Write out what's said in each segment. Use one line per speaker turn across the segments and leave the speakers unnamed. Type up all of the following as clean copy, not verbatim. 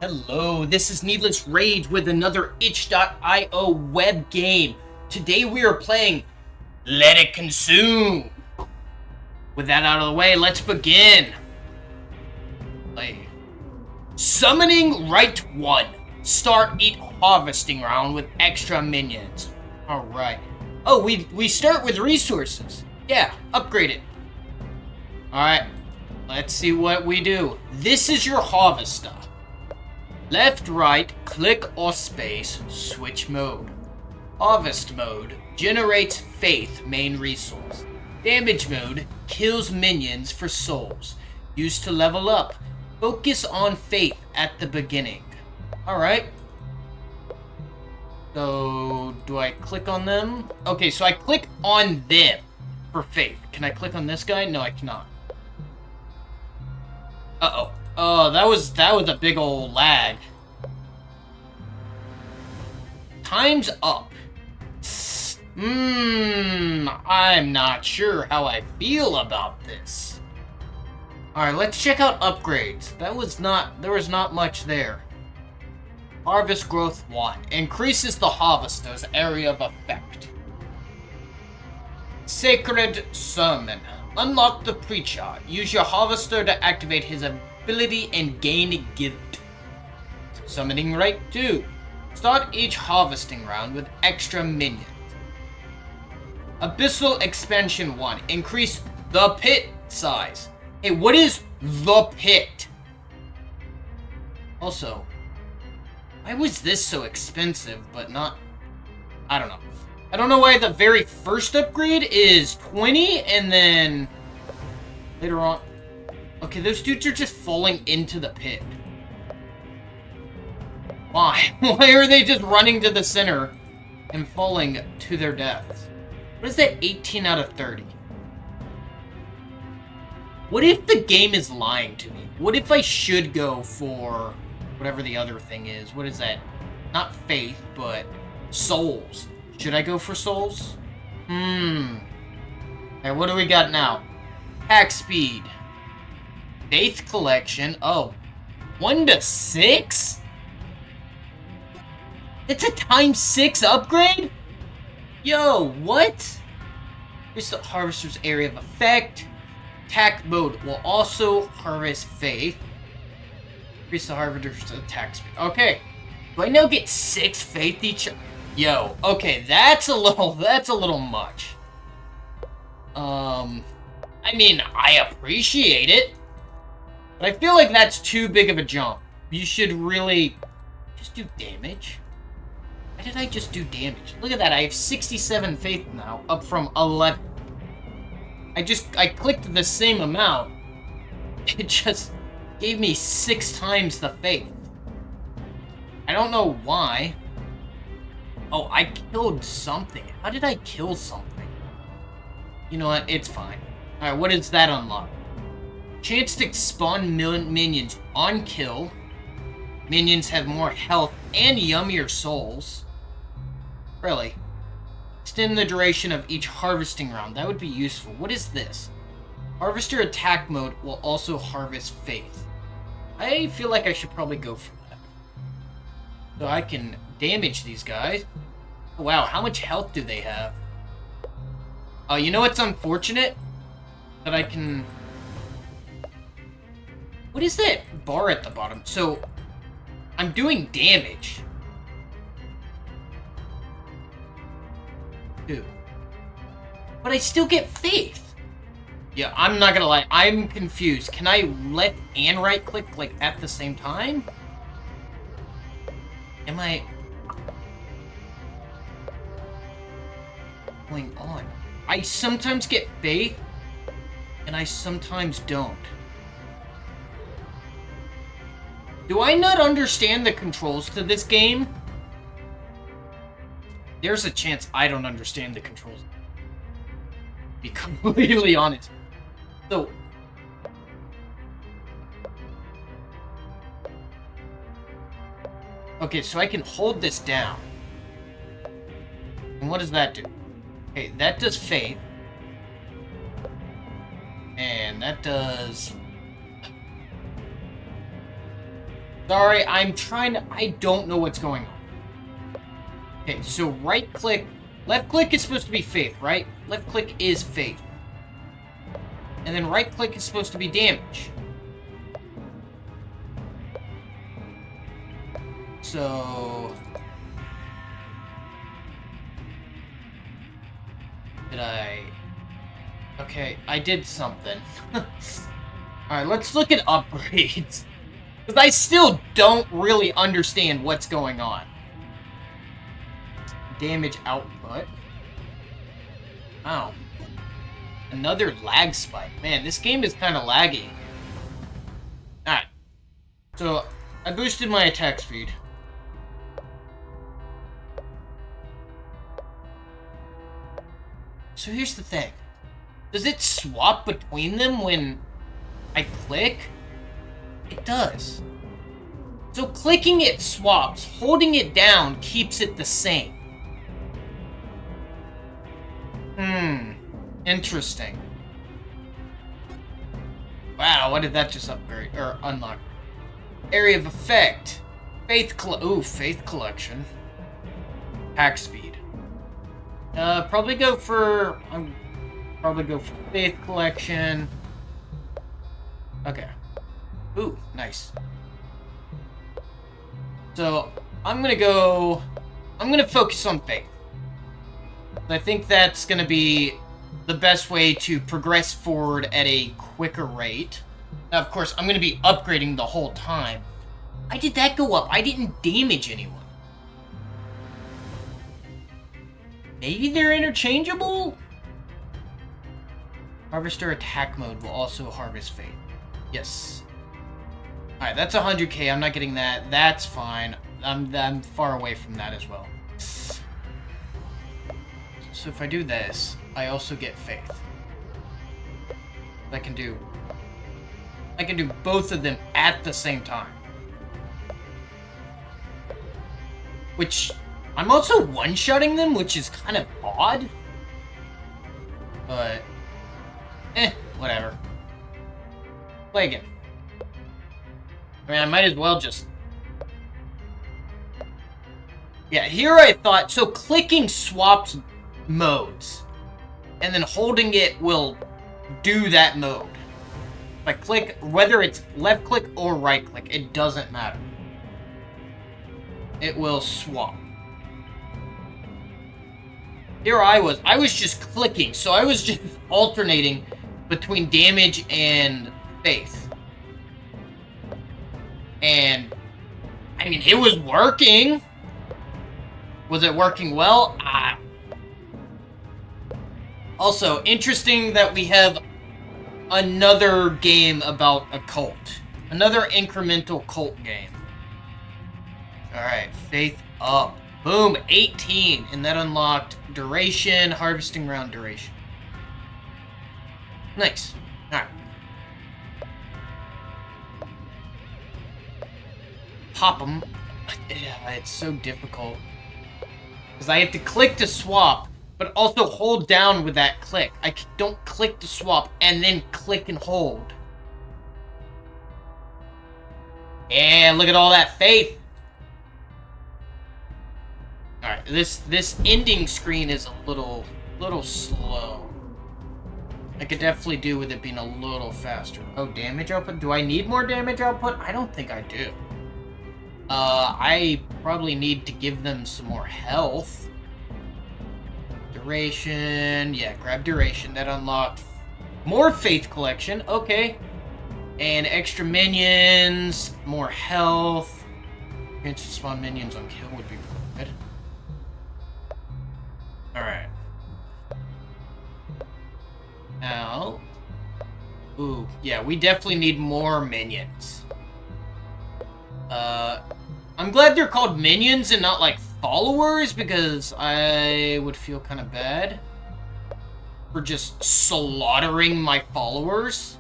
Hello, this is Needless Rage with another itch.io web game. Today we are playing Let It Consume. With that out of the way, let's begin. Play. Summoning Rite 1. Start eat harvesting round with extra minions. Alright. Oh, we start with resources. Yeah, upgrade it. Alright, let's see what we do. This is your harvester. Left, right, click or space, switch mode. Harvest mode, generates faith, main resource. Damage mode, kills minions for souls. Used to level up. Focus on faith at the beginning. Alright. So, do I click on them? Okay, so I click on them for faith. Can I click on this guy? No, I cannot. Uh-oh. Oh, that was a big old lag. Time's up. I'm not sure how I feel about this. Alright, let's check out upgrades. There was not much there. Harvest growth 1. Increases the harvester's area of effect. Sacred Sermon. Unlock the preacher. Use your harvester to activate his ability and gain gift. Summoning Rite 2. Start each harvesting round with extra minions. Abyssal Expansion 1. Increase the pit size. Hey, what is the pit? Also, why was this so expensive but not... I don't know. I don't know why the very first upgrade is 20 and then later on... Okay, those dudes are just falling into the pit. Why? Why are they just running to the center and falling to their deaths? What is that 18 out of 30? What if the game is lying to me? What if I should go for whatever the other thing is? What is that? Not faith, but souls. Should I go for souls? Alright, what do we got now? Hack speed. Faith collection. Oh. 1 to 6? It's a times 6 upgrade? Yo, what? Here's the harvester's area of effect. Attack mode will also harvest faith. Increase the harvester's attack speed. Okay. Do I now get 6 faith each? Yo, okay, that's a little much. I mean, I appreciate it, but I feel like that's too big of a jump. You should really just do damage. Why did I just do damage? Look at that, I have 67 faith now, up from 11. I clicked the same amount. It just gave me 6 times the faith. I don't know why. Oh, I killed something. How did I kill something? You know what? It's fine. Alright, what does that unlock? Chance to spawn minions on kill. Minions have more health and yummier souls. Really? Extend the duration of each harvesting round. That would be useful. What is this? Harvester attack mode will also harvest faith. I feel like I should probably go for that. So I can damage these guys. Wow, how much health do they have? Oh, you know what's unfortunate? That I can... What is that bar at the bottom? So, I'm doing damage. Dude. But I still get faith. Yeah, I'm not gonna lie. I'm confused. Can I left and right click, like, at the same time? Am I... going on? I sometimes get faith, and I sometimes don't. Do I not understand the controls to this game? There's a chance I don't understand the controls. To be completely honest. So... Okay, so I can hold this down. And what does that do? Okay, that does faith. And that does... Sorry, I'm trying to... I don't know what's going on. Okay, so right click... Left click is supposed to be faith, right? Left click is faith. And then right click is supposed to be damage. So... Did I... Okay, I did something. Alright, let's look at upgrades. Because I still don't really understand what's going on. Damage output. Oh. Another lag spike. Man, this game is kind of laggy. Alright. So, I boosted my attack speed. So here's the thing. Does it swap between them when I click? It does. So clicking it swaps, holding it down keeps it the same. Interesting. Wow, what did that just upgrade or unlock? Area of effect. Faith collection. Hack speed. Probably go for faith collection. Okay. Ooh, nice. So, I'm gonna focus on faith. I think that's gonna be the best way to progress forward at a quicker rate. Now, of course, I'm gonna be upgrading the whole time. Why did that go up? I didn't damage anyone. Maybe they're interchangeable? Harvester attack mode will also harvest faith. Yes. Alright, that's 100k. I'm not getting that. That's fine. I'm far away from that as well. So if I do this, I also get faith. I can do both of them at the same time. Which, I'm also one-shotting them, which is kind of odd. But, whatever. Play again. I mean, I might as well just... Yeah, here I thought... So, clicking swaps modes. And then holding it will do that mode. If I click, whether it's left click or right click, it doesn't matter. It will swap. Here I was just clicking, so I was just alternating between damage and faith. And, I mean, it was working. Was it working well? Also, interesting that we have another game about a cult. Another incremental cult game. Alright, faith up. Boom, 18. And that unlocked duration, harvesting round duration. Nice. Alright. Pop them. It's so difficult. Because I have to click to swap, but also hold down with that click. I don't click to swap and then click and hold. Yeah, look at all that faith. Alright, this ending screen is a little slow. I could definitely do with it being a little faster. Oh, damage output? Do I need more damage output? I don't think I do. I probably need to give them some more health. Duration. Yeah, grab duration. That unlocked more faith collection. Okay. And extra minions. More health. Chance to spawn minions on kill would be good. Alright. Now. Ooh, yeah, we definitely need more minions. I'm glad they're called minions and not like followers, because I would feel kind of bad for just slaughtering my followers,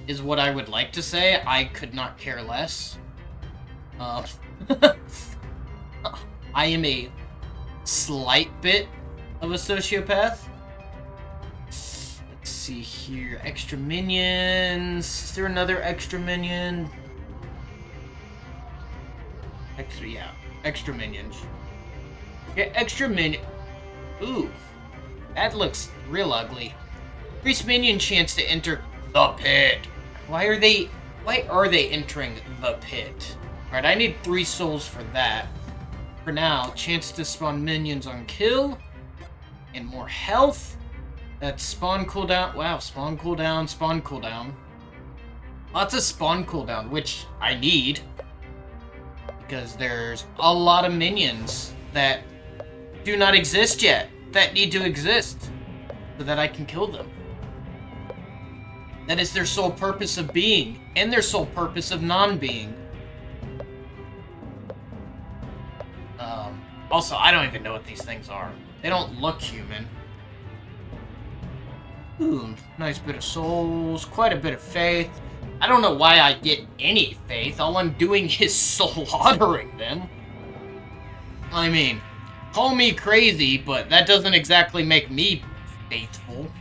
is what I would like to say. I could not care less. I am a slight bit of a sociopath. Let's see here. Extra minions. Is there another extra minion? Extra, yeah. Extra minions. Get extra minion. Ooh. That looks real ugly. Increase minion chance to enter the pit. Why are they entering the pit? Alright, I need 3 souls for that. For now, chance to spawn minions on kill. And more health. That's spawn cooldown. Wow, spawn cooldown, spawn cooldown. Lots of spawn cooldown, which I need. Because there's a lot of minions that do not exist yet. That need to exist. So that I can kill them. That is their sole purpose of being. And their sole purpose of non-being. Also, I don't even know what these things are. They don't look human. Ooh, nice bit of souls. Quite a bit of faith. I don't know why I get any faith. All I'm doing is slaughtering them. I mean, call me crazy, but that doesn't exactly make me faithful.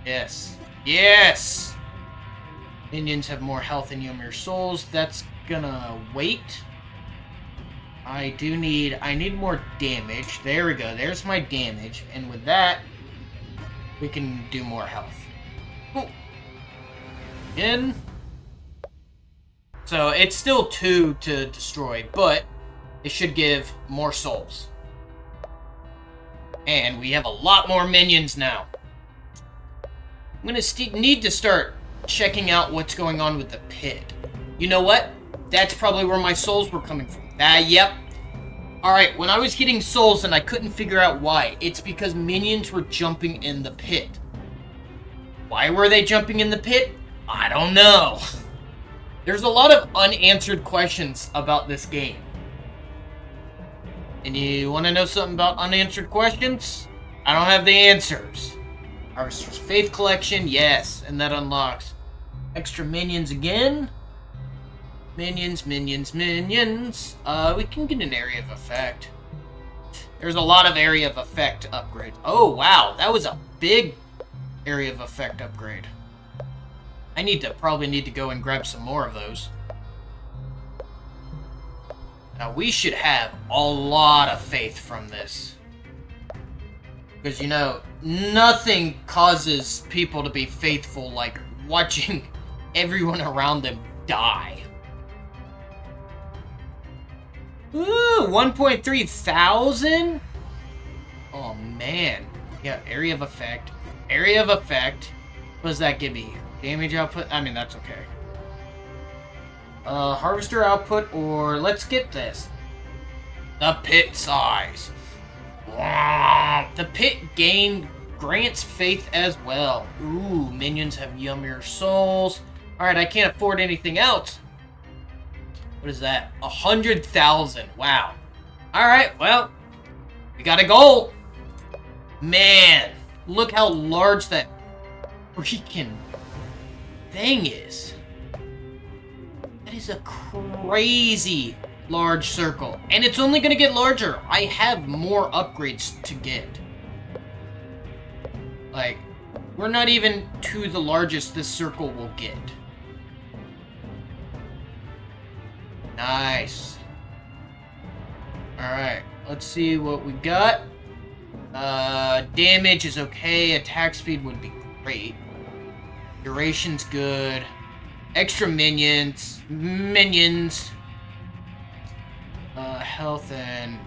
Yes. Yes! Minions have more health and Ymir souls. That's gonna wait. I need more damage. There we go. There's my damage. And with that, we can do more health. Cool. In. So it's still 2 to destroy, but it should give more souls. And we have a lot more minions now. I'm gonna need to start checking out what's going on with the pit. You know what? That's probably where my souls were coming from. Yep. Alright, when I was getting souls and I couldn't figure out why, it's because minions were jumping in the pit. Why were they jumping in the pit? I don't know. There's a lot of unanswered questions about this game. And you want to know something about unanswered questions? I don't have the answers. Harvester's Faith Collection, yes, and that unlocks extra minions again. Minions, minions, minions. We can get an area of effect. There's a lot of area of effect upgrades. Oh, wow, that was a big area of effect upgrade. I probably need to go and grab some more of those. Now, we should have a lot of faith from this. Because, you know, nothing causes people to be faithful like watching everyone around them die. Ooh, 1.3 thousand? Oh, man. Yeah, area of effect. Area of effect. What does that give me? Damage output? I mean, that's okay. Harvester output, or let's get this. The pit size. The pit grants faith as well. Ooh, minions have Ymir souls. Alright, I can't afford anything else. What is that? 100,000. Wow. Alright, well, we got a goal. Man, look how large that freaking thing is. That is a crazy large circle. And it's only going to get larger. I have more upgrades to get. Like, we're not even to the largest this circle will get. Nice. Alright, let's see what we got. Damage is okay. Attack speed would be great. Duration's good. Extra minions. Health and...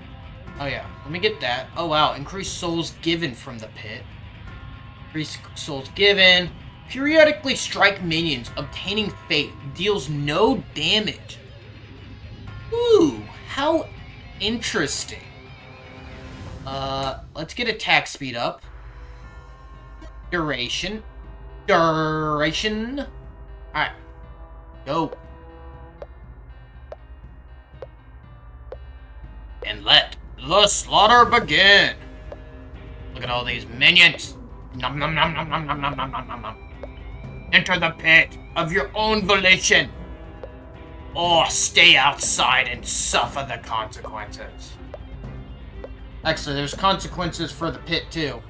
Oh yeah, let me get that. Oh wow, increased souls given from the pit. Increased souls given. Periodically strike minions. Obtaining fate. Deals no damage. Ooh, how interesting. Let's get attack speed up. Duration. Alright. Go. And let the slaughter begin. Look at all these minions. Nom nom nom nom nom nom nom nom nom nom nom. Enter the pit of your own volition. Or stay outside and suffer the consequences. Actually, there's consequences for the pit too.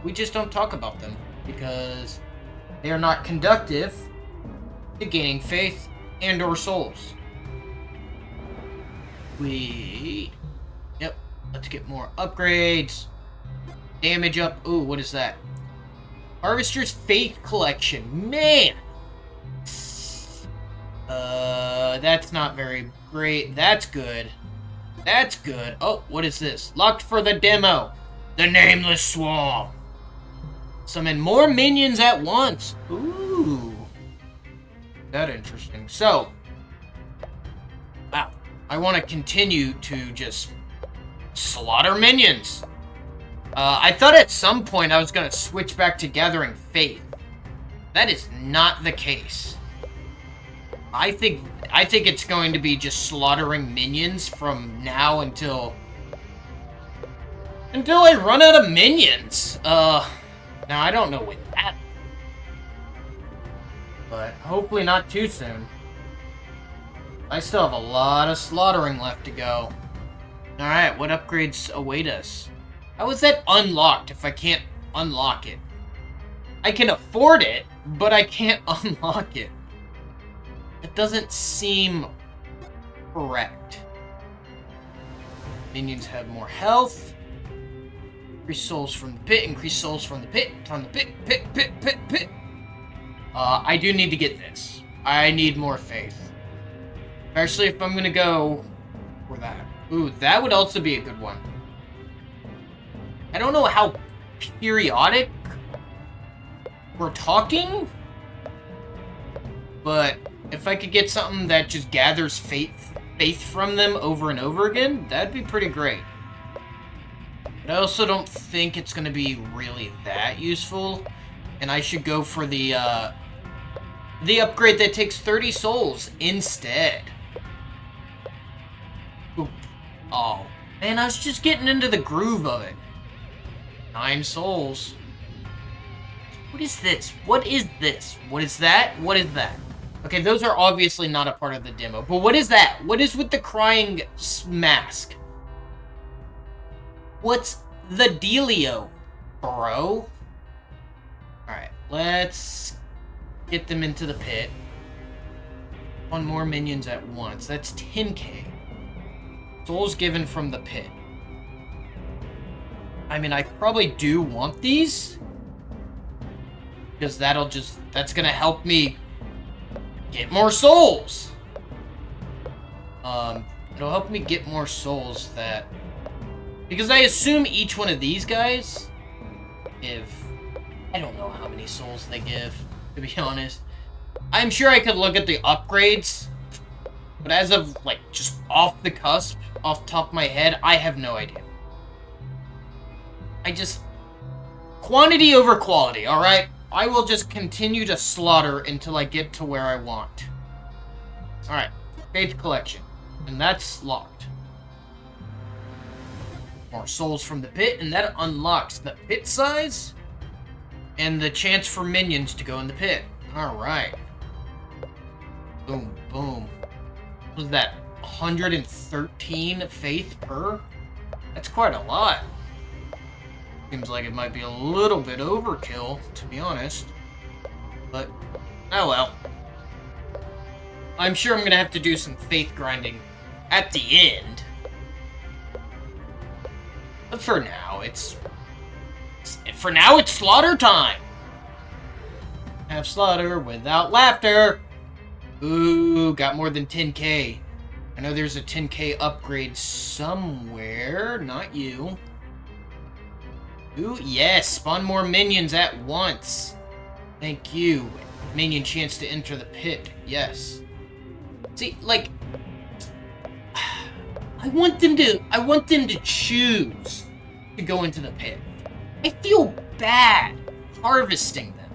We just don't talk about them because they are not conductive to gaining faith and or souls. Sweet. Yep. Let's get more upgrades. Damage up. Ooh, what is that? Harvester's Faith Collection. Man! That's not very great. That's good. That's good. Oh, what is this? Locked for the demo. The Nameless Swamp. Summon more minions at once. Ooh. That's interesting. So, wow. I want to continue to just slaughter minions. I thought at some point I was going to switch back to Gathering Faith. That is not the case. I think it's going to be just slaughtering minions from now until I run out of minions. Now I don't know when that, but hopefully not too soon. I still have a lot of slaughtering left to go. Alright, what upgrades await us? How is that unlocked if I can't unlock it? I can afford it, but I can't unlock it. It doesn't seem correct. Minions have more health. Increase souls from the pit. Increase souls from the pit. From the pit. I do need to get this. I need more faith. Especially if I'm gonna go for that. Ooh, that would also be a good one. I don't know how periodic we're talking, but if I could get something that just gathers faith from them over and over again, that'd be pretty great. But I also don't think it's going to be really that useful, and I should go for the upgrade that takes 30 souls instead. Ooh. Oh, man, I was just getting into the groove of it. 9 souls. What is this? What is this? What is that? What is that? Okay, those are obviously not a part of the demo. But what is that? What is with the crying mask? What's the dealio, bro? Alright, let's get them into the pit. 1 more minions at once. That's 10k. Souls given from the pit. I mean, I probably do want these, because that's gonna help me get more souls. It'll help me get more souls because I assume each one of these guys I don't know how many souls they give, to be honest. I'm sure I could look at the upgrades, but as of, like, just off the cusp, off the top of my head, I have no idea. Quantity over quality, alright? I will just continue to slaughter until I get to where I want. Alright, Faith Collection. And that's locked. More souls from the pit, and that unlocks the pit size and the chance for minions to go in the pit. Alright. Boom, boom. What was that? 113 faith per? That's quite a lot. Seems like it might be a little bit overkill, to be honest. But, oh well. I'm sure I'm gonna have to do some faith grinding at the end. But for now, it's slaughter time! Have slaughter without laughter! Ooh, got more than 10k. I know there's a 10k upgrade somewhere, not you. Ooh, yes, spawn more minions at once. Thank you. Minion chance to enter the pit, yes. See, like, I want them to choose to go into the pit. I feel bad harvesting them.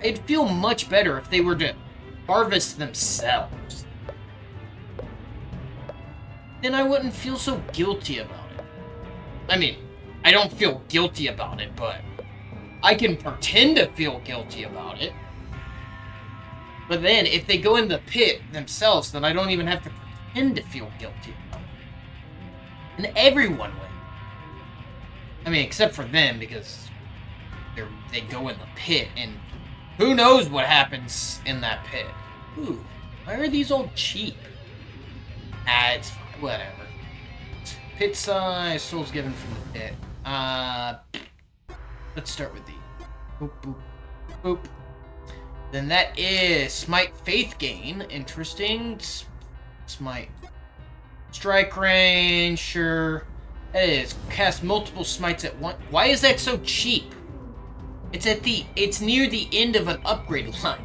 It'd feel much better if they were to harvest themselves. Then I wouldn't feel so guilty about it. I mean, I don't feel guilty about it, but I can pretend to feel guilty about it. But then, if they go in the pit themselves, then I don't even have to pretend to feel guilty about it. And everyone will. I mean, except for them, because they go in the pit, and who knows what happens in that pit. Ooh, why are these all cheap? It's fine. Whatever. Pit size, souls given from the pit. Let's start with the boop, boop, boop. Then that is Smite Faith Gain. Interesting. Smite. Strike range, sure. That is. Cast multiple smites at once. Why is that so cheap? It's near the end of an upgrade line.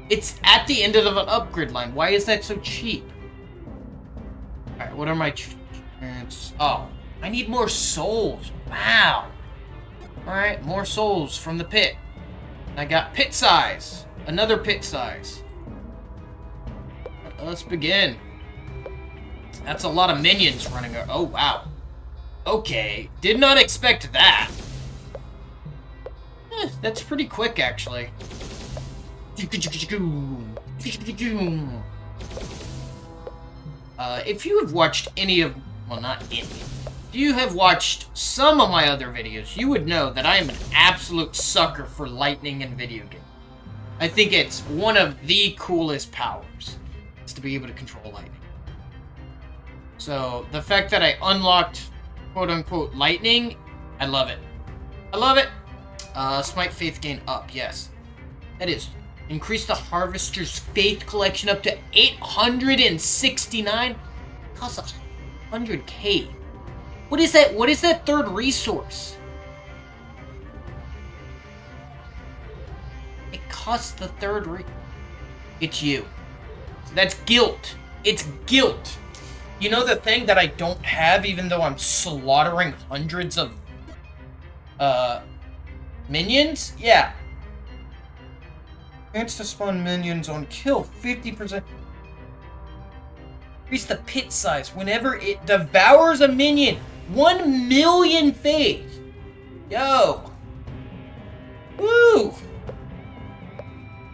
It's at the end of an upgrade line. Why is that so cheap? Alright, what are my... Oh, I need more souls. Wow. Alright, more souls from the pit. I got pit size. Another pit size. Let's begin. That's a lot of minions running. Oh, wow. Okay. Did not expect that. That's pretty quick, actually. If you have watched any of... Well, not any. If you have watched some of my other videos, you would know that I am an absolute sucker for lightning in video games. I think it's one of the coolest powers, is to be able to control lightning. So, the fact that I unlocked, quote-unquote, lightning, I love it. I love it! Smite Faith Gain up, yes. That is. Increase the Harvester's Faith collection up to 869. Costs 100k. What is that? What is that third resource? It costs the third It's you. That's guilt. It's guilt. You know the thing that I don't have, even though I'm slaughtering hundreds of minions? Yeah. Chance to spawn minions on kill, 50%. Increase the pit size whenever it devours a minion. 1 million faith. Yo. Woo.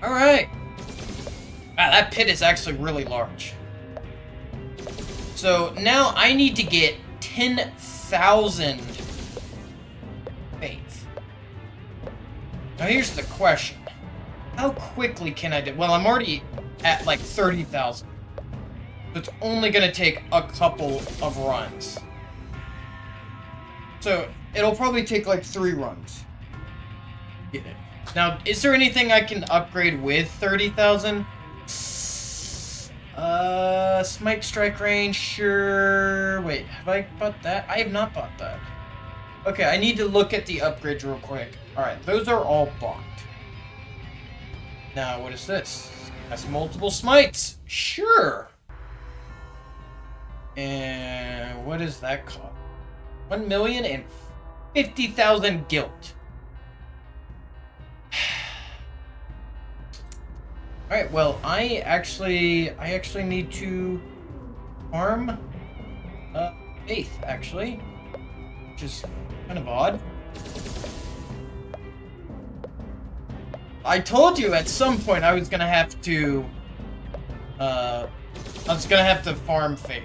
Alright. Wow, that pit is actually really large. So now I need to get 10,000 faith. Now here's the question. How quickly can I do? Well, I'm already at like 30,000. So it's only gonna take a couple of runs. So it'll probably take like 3 runs. Get it. Now, is there anything I can upgrade with 30,000? Smite strike range, sure. Wait, have I bought that? I have not bought that. Okay, I need to look at the upgrades real quick. Alright, those are all bought. Now, what is this? That's multiple smites. Sure. And what does that cost? 1,050,000 guilt. Alright, well, I actually need to farm faith, actually. Which is kind of odd. I told you at some point I was gonna have to farm faith.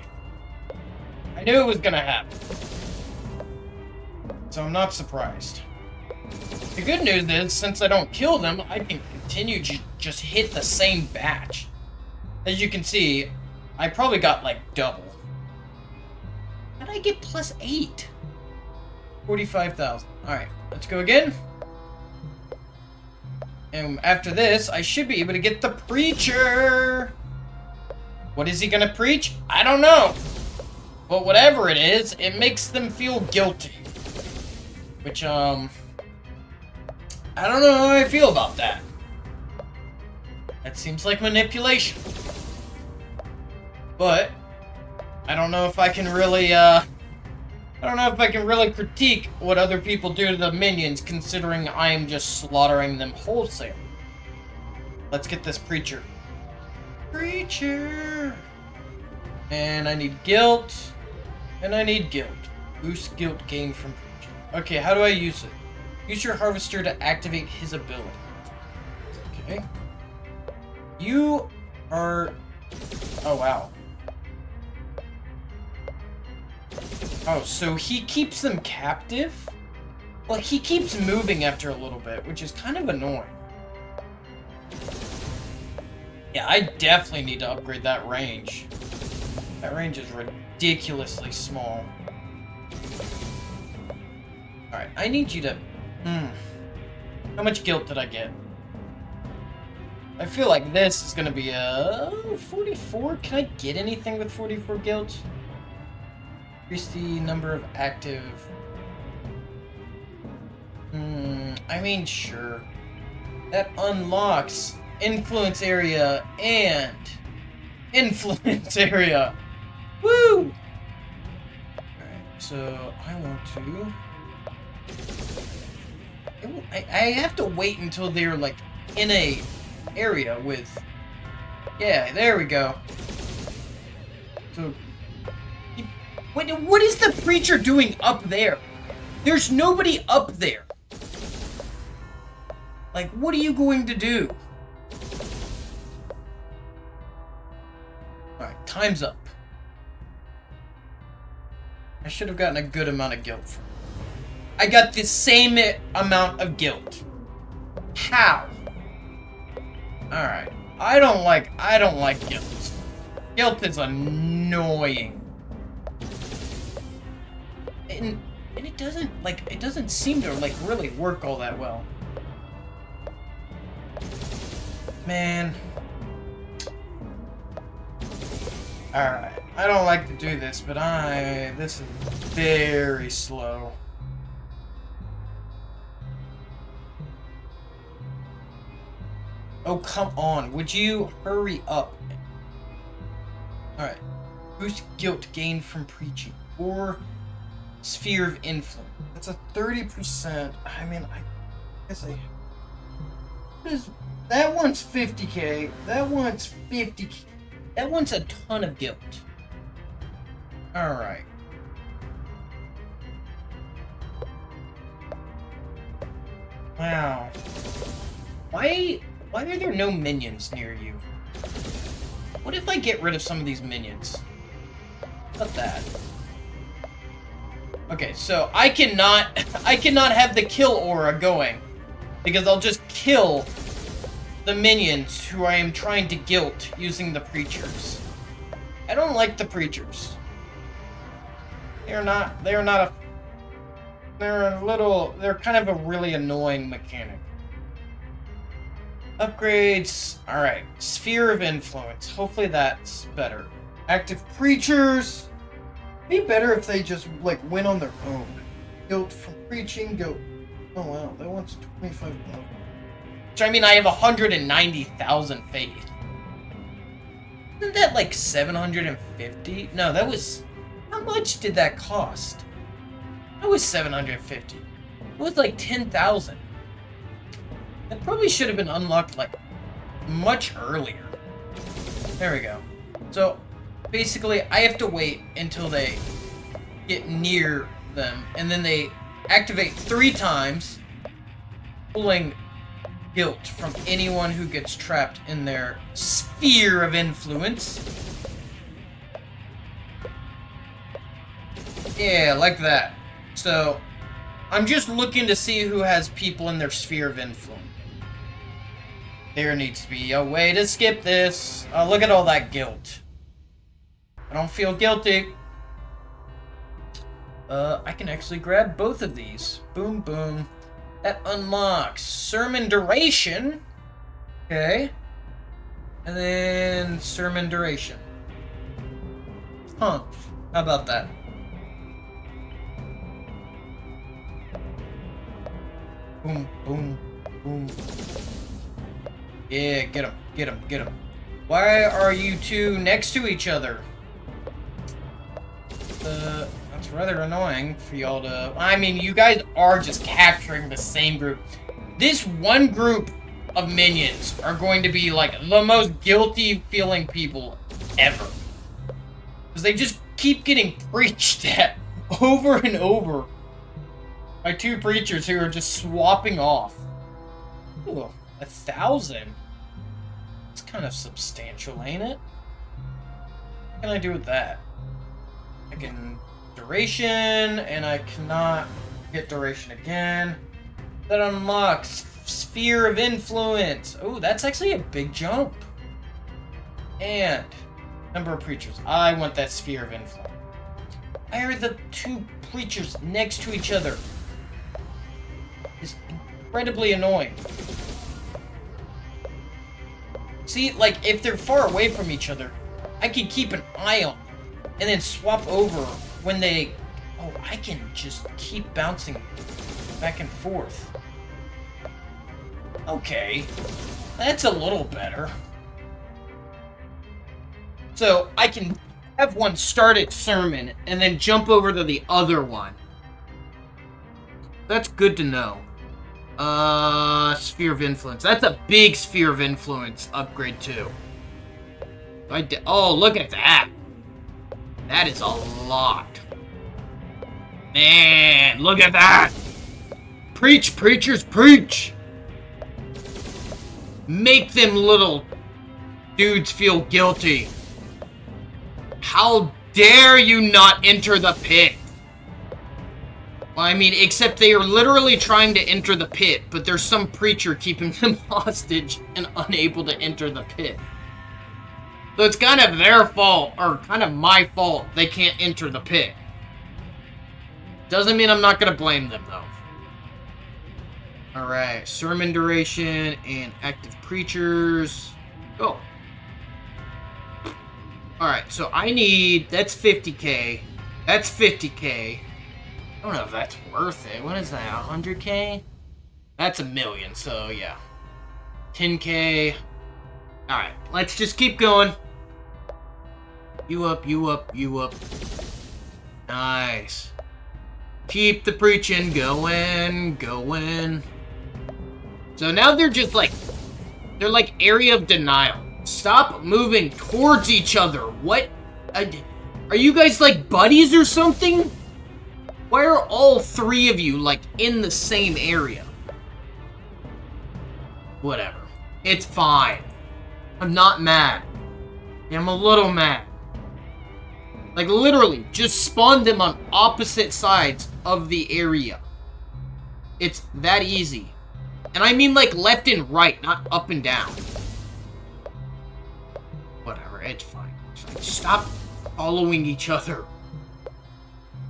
I knew it was gonna happen. So I'm not surprised. The good news is, since I don't kill them, I can continue to just hit the same batch. As you can see, I probably got like double. How did I get plus 8? 45,000. Alright, let's go again. And after this, I should be able to get the preacher. What is he gonna preach? I don't know. But whatever it is, it makes them feel guilty. Which, I don't know how I feel about that. That seems like manipulation. But, I don't know if I can really, critique what other people do to the minions, considering I'm just slaughtering them wholesale. Let's get this preacher. Preacher! And I need guilt. And I need guilt. Boost guilt gain from preacher. Okay, how do I use it? Use your harvester to activate his ability. Okay. You are... Oh, wow. Oh, so he keeps them captive? Well, he keeps moving after a little bit, which is kind of annoying. Yeah, I definitely need to upgrade that range. That range is ridiculously small. Alright, I need you to... How much guilt did I get? I feel like this is gonna be a 44. Can I get anything with 44 guilt? Increase the number of active... I mean, sure. That unlocks influence area and influence area. Woo! Alright, so I want to... I have to wait until they're, like, in a area with... Yeah, there we go. So... What is the preacher doing up there? There's nobody up there. Like, what are you going to do? Alright, time's up. I should have gotten a good amount of guilt from it. I got the same amount of guilt. How? Alright. I don't like guilt. Guilt is annoying. And it doesn't seem to, like, really work all that well. Man. Alright. I don't like to do this, but this is very slow. Oh, come on. Would you hurry up? Alright. Boost guilt gained from preaching. Or sphere of influence. That's a 30%. I mean, I guess that one's 50k. That one's 50k. That one's a ton of guilt. Alright. Wow. Why are there no minions near you? What if I get rid of some of these minions? How about that? Okay, so I cannot have the kill aura going because I'll just kill the minions who I am trying to guilt using the preachers. I don't like the preachers. They're kind of a really annoying mechanic. Upgrades. Alright. Sphere of influence. Hopefully that's better. Active preachers. Be better if they just, like, went on their own. Guilt from preaching. Guilt. Oh, wow. That one's 25,000. Which, I mean, I have 190,000 faith. Isn't that, like, 750? No, that was... How much did that cost? That was 750. It was, like, 10,000. That probably should have been unlocked, like, much earlier. There we go. So, basically, I have to wait until they get near them, and then they activate 3 times, pulling guilt from anyone who gets trapped in their sphere of influence. Yeah, like that. So, I'm just looking to see who has people in their sphere of influence. There needs to be a way to skip this. Oh, look at all that guilt. I don't feel guilty. I can actually grab both of these. Boom, boom. That unlocks sermon duration. Okay. And then sermon duration. Huh. How about that? Boom, boom, boom. Yeah, get him, get him, get him. Why are you two next to each other? That's rather annoying for y'all to... I mean, you guys are just capturing the same group. This one group of minions are going to be, like, the most guilty-feeling people ever. Because they just keep getting preached at over and over by 2 preachers who are just swapping off. Ooh, 1,000? It's kind of substantial, ain't it? What can I do with that? I can duration, and I cannot get duration again. That unlocks sphere of influence. Oh, that's actually a big jump. And number of preachers. I want that sphere of influence. Why are the two preachers next to each other? It's incredibly annoying. See, like, if they're far away from each other, I can keep an eye on them and then swap over when they... Oh, I can just keep bouncing back and forth. Okay, that's a little better. So, I can have one start its sermon and then jump over to the other one. That's good to know. Sphere of Influence. That's a big Sphere of Influence upgrade, too. Oh, look at that. That is a lot. Man, look at that. Preach, preachers, preach. Make them little dudes feel guilty. How dare you not enter the pit? Well, I mean, except they are literally trying to enter the pit, but there's some preacher keeping them hostage and unable to enter the pit. So it's kind of their fault, or kind of my fault, they can't enter the pit. Doesn't mean I'm not going to blame them, though. Alright, sermon duration and active preachers. Go. Alright, so I need... That's 50k. That's 50k. I don't know if that's worth it. What is that, 100k? That's $1 million, so yeah. 10k. Alright, let's just keep going. You up, you up, you up. Nice. Keep the preaching going, going. So now they're just like... They're like area of denial. Stop moving towards each other. What? Are you guys like buddies or something? Why are all three of you like in the same area? Whatever. It's fine. I'm not mad. I'm a little mad. Like literally, just spawn them on opposite sides of the area. It's that easy. And I mean like left and right, not up and down. Whatever, it's fine. It's fine. Stop following each other.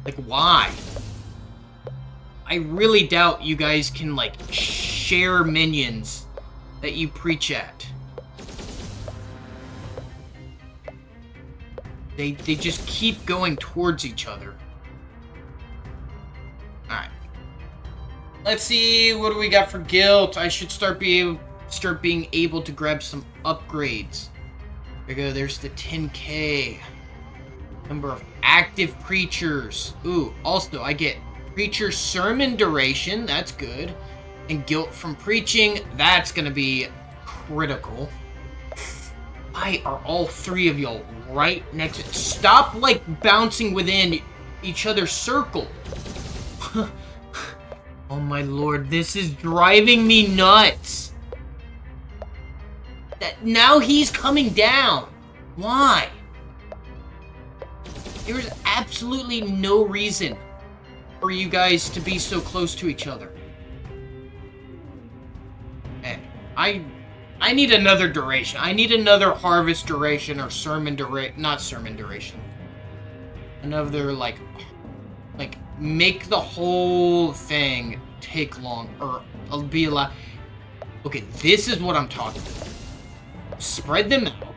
Like, why? I really doubt you guys can, like, share minions that you preach at. They just keep going towards each other. Alright. Let's see, what do we got for guilt? I should start being able to grab some upgrades. There we go, there's the 10k. Number of active preachers. Ooh, also I get preacher sermon duration, that's good. And guilt from preaching, that's gonna be critical. Why are all three of y'all right next to... Stop, like, bouncing within each other's circle. Oh my lord, this is driving me nuts. Now he's coming down. Why? There's absolutely no reason for you guys to be so close to each other. And I need another duration. I need another harvest duration or sermon duration. Not sermon duration. Another, like, make the whole thing take long. Or be a lot. Okay, this is what I'm talking about. Spread them out.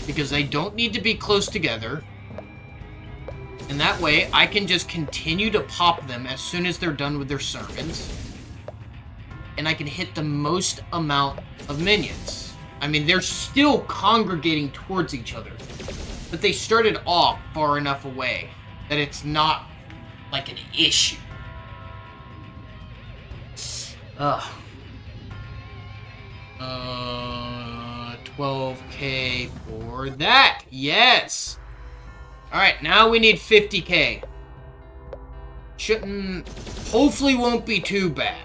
Because they don't need to be close together. And that way, I can just continue to pop them as soon as they're done with their sermons. And I can hit the most amount of minions. I mean, they're still congregating towards each other. But they started off far enough away that it's not like an issue. Ugh. 12k for that. Yes. Alright, now we need 50k. Hopefully won't be too bad.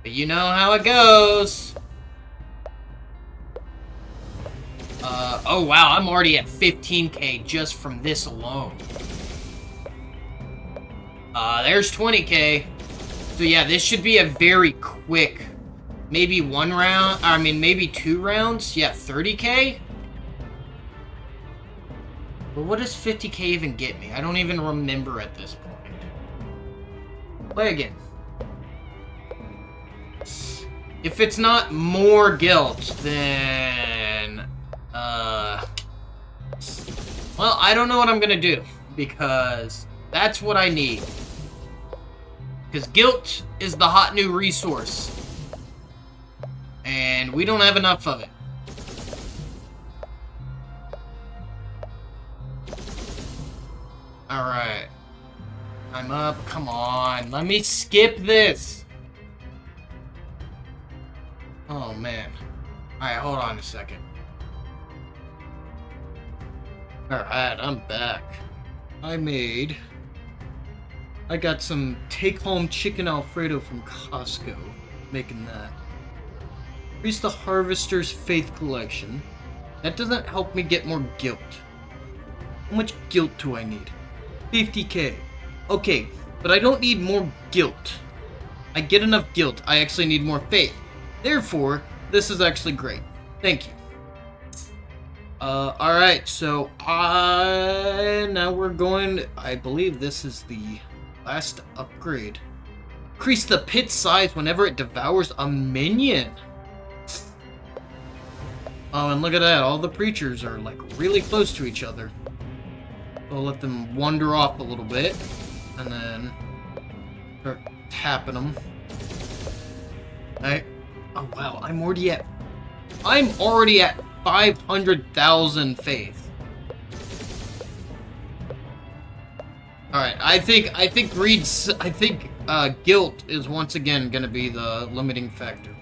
But you know how it goes. Oh wow, I'm already at 15k just from this alone. There's 20k. So yeah, this should be a very quick, maybe one round, maybe 2 rounds. Yeah, 30k? But what does 50k even get me? I don't even remember at this point. Play again. If it's not more guilt, then... Well, I don't know what I'm gonna do. Because that's what I need. Because guilt is the hot new resource. And we don't have enough of it. Alright. I'm up. Come on. Let me skip this. Oh, man. Alright, hold on a second. Alright, I'm back. I got some take-home chicken Alfredo from Costco. Making that. Increase the Harvester's Faith Collection. That doesn't help me get more guilt. How much guilt do I need? 50k. Okay, but I don't need more guilt. I get enough guilt. I actually need more faith. Therefore, this is actually great. Thank you. Alright, so now we're going... I believe this is the last upgrade. Increase the pit size whenever it devours a minion. Oh, and look at that. All the preachers are, like, really close to each other. I'll let them wander off a little bit. And then start tapping them. Alright. Oh, wow. I'm already at 500,000 faith. Alright, I think guilt is once again gonna be the limiting factor.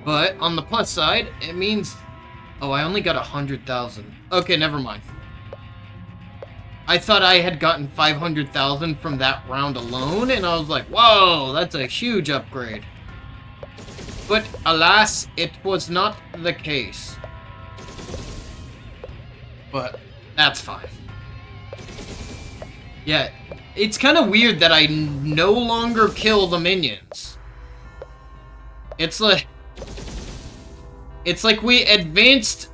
But on the plus side, it means... Oh, I only got 100,000. Okay, never mind. I thought I had gotten 500,000 from that round alone, and I was like, whoa, that's a huge upgrade. But alas, it was not the case. But that's fine. Yeah, it's kind of weird that I no longer kill the minions. It's like we advanced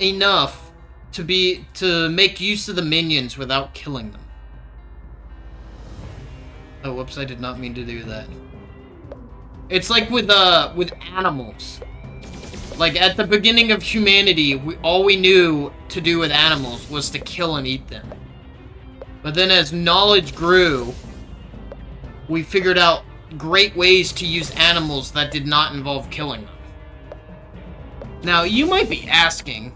enough to make use of the minions without killing them. Oh, whoops, I did not mean to do that. It's like with animals. Like, at the beginning of humanity, all we knew to do with animals was to kill and eat them. But then as knowledge grew, we figured out great ways to use animals that did not involve killing them. Now, you might be asking,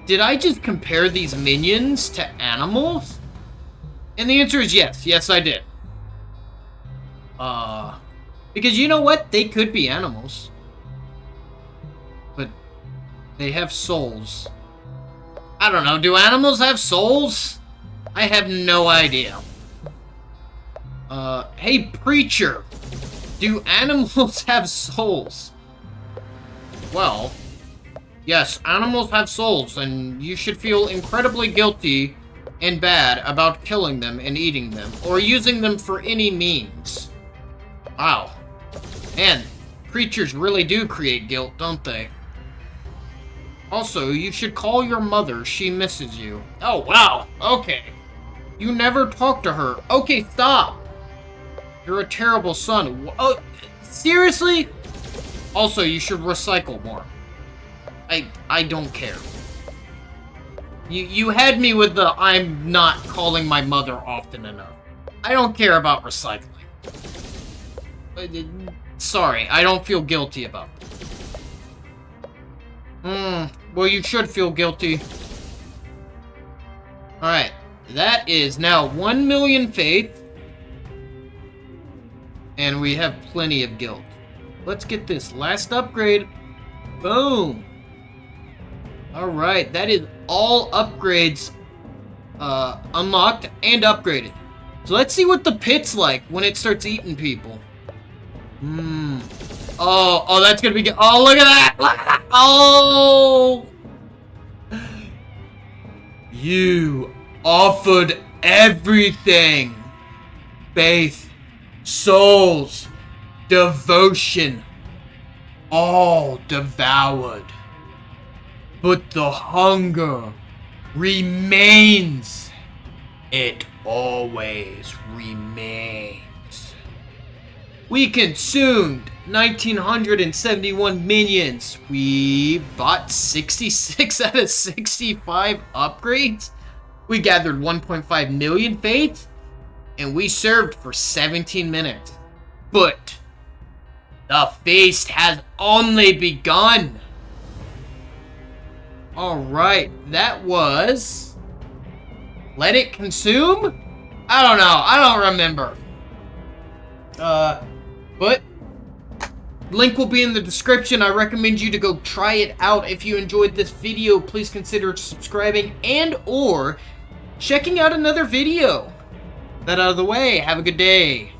did I just compare these minions to animals? And the answer is yes. Yes, I did. Because you know what? They could be animals. But they have souls. I don't know. Do animals have souls? I have no idea. Hey, preacher. Do animals have souls? Well, yes, animals have souls, and you should feel incredibly guilty and bad about killing them and eating them, or using them for any means. Wow. Man, creatures really do create guilt, don't they? Also, you should call your mother. She misses you. Oh, wow. Okay. You never talk to her. Okay, stop. You're a terrible son. Oh, seriously? Also, you should recycle more. I don't care. You had me with the I'm not calling my mother often enough. I don't care about recycling. Sorry, I don't feel guilty about it. Well, you should feel guilty. Alright, that is now 1 million faith. And we have plenty of guilt. Let's get this last upgrade. Boom. Alright, that is all upgrades unlocked and upgraded. So let's see what the pit's like when it starts eating people. Oh, that's gonna be good. Oh, look at that! Look at that! Oh! You offered everything. Faith, souls, devotion, all devoured. but the hunger remains. It always remains. We consumed 1,971 minions. We bought 66 out of 65 upgrades. We gathered 1.5 million faith. And we served for 17 minutes. But the feast has only begun. Alright, that was... Let it consume? I don't know. I don't remember. But link will be in the description. I recommend you to go try it out. If you enjoyed this video, please consider subscribing and or checking out another video. That out of the way. Have a good day.